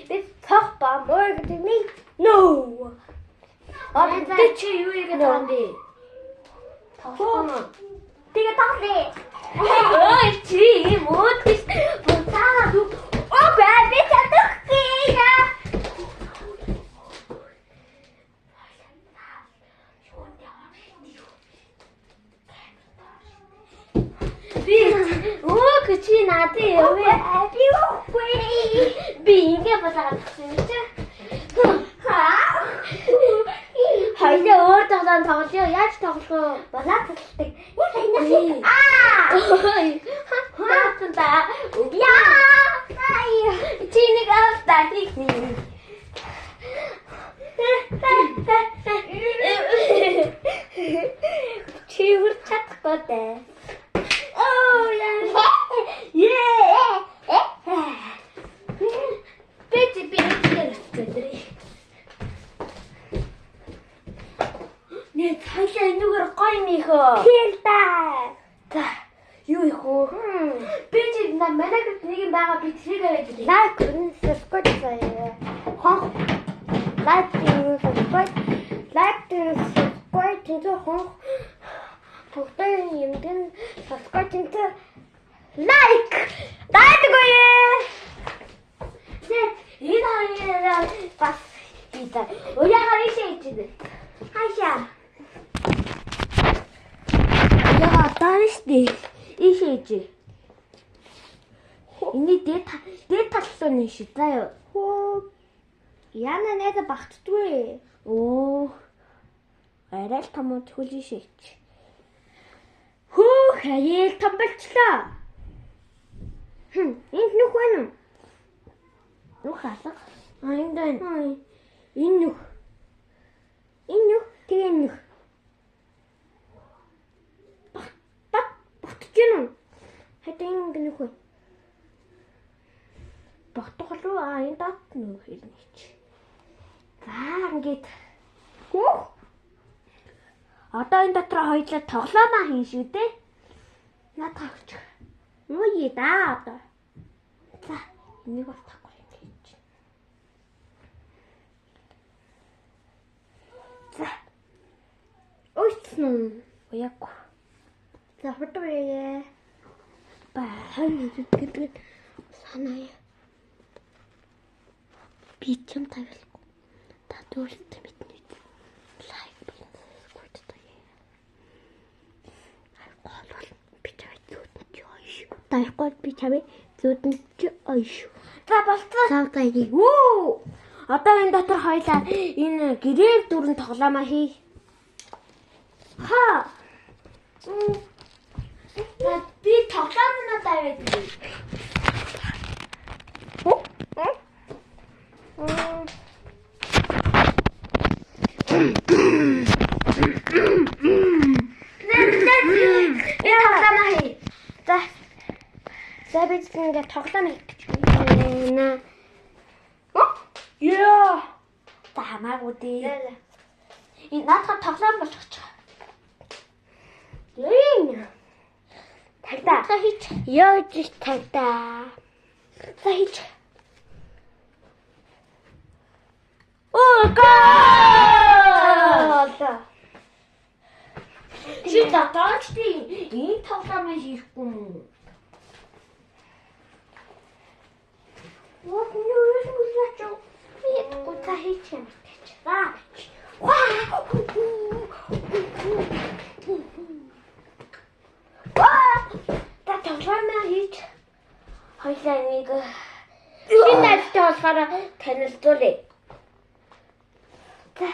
Бид цог ба мөр гэдэг нэг нөө. Бид чи юу яагаад байгаа юм бэ? Тоглоно. Тэгээ тоглоё. Ой чи юм уу гэж буцаад уу. Окей, би чадахгүй яа. Оо чи надад яваа. Би үгүй. Би ингэ болоод тагсан юм чи. Хоёлаа өөр тоглоом тоглоё. Яаж тоглох вэ? Болоо тоглолтыг. Яа. Хаалтанда. Яа. Чи нэг австаа хийх. Чи хүрч чадахгүй дээ. Oh yeah. Би гэдэг. Нэ цаашаа энэгээр гоё нөхөө. Тийм та. За юу их үү? Би чи манай гэрт нэг юм байгаа би тэрийг аваад ирээ. Лайк subscribe заяа. Хонх. Лайк subscribe. Лайк subscribe гэдэг хонх. Бүгдээ юмдэн subscribe гэдэг лайк. Дайдгүй. Энэ хоёроо бас хийдэ. Уяагаар ишээч. Хашаа. Яа таашдээ ишээч. Эний дээд таллуу нь шүү заа юу. Яна нэгэ багтдгүй. Оо. Арай л том төгөл ишээч. Хөөх аял том болчлоо. Энд нүх байна уу? Нүх алга. Энд байна. Энэ нүх. Тэгээ нүх. Багтж гэнэ үү? Хатин нүх вэ? Багтах руу энэ дат нүх хэлнэч. За ингээд. Хөөх. Одоо энэ дотор хоёулаа тоглоомоо хийн шүү дээ. Надад авч. Үгүй да одоо. За энийг бас тахгүй юм хийж. За. Ойцсон. Яг. За фотоё. Бахан гэдэг санаа. Би ч юм тавилгүй. Та дөрөлт мэднэ. Лайк бичгүүт таяа. Айгуул би чавд зүудэн чи ойш. Тайхгүй би чавь зүудэн чи ойш. За болцоо. Цаатайг. Оо. Одоо энэ дотор хоёлаа энэ гэрээ дүрэн тоглоомоо хий. Ха. Би тоглоомноо тавиад ирээ. За би ингээд тоглоом хийх гэж байна. Яа. Та хамаагүй дээ. Энэ надад тоглоом болгоч. Яа. Тагтаа. За хийч. Яаж тагтаа. За хийч. Гол! Чи татаач тийм энэ тоглоомыг хийхгүй юм. Вот юу юм гэж би гуйта хийч юм гэж. За. Та тоглоомоо хийж хоёлаа нэг шинэ найзтай болохоор танилцуулъя. За.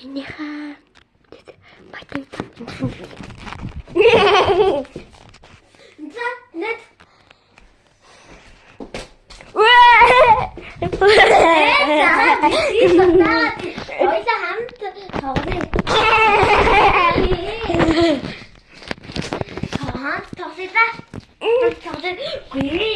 Минийхаа батин. За, net. Хоёлаа хамт тоглоё. Хамт тоглоё. Тоглоё.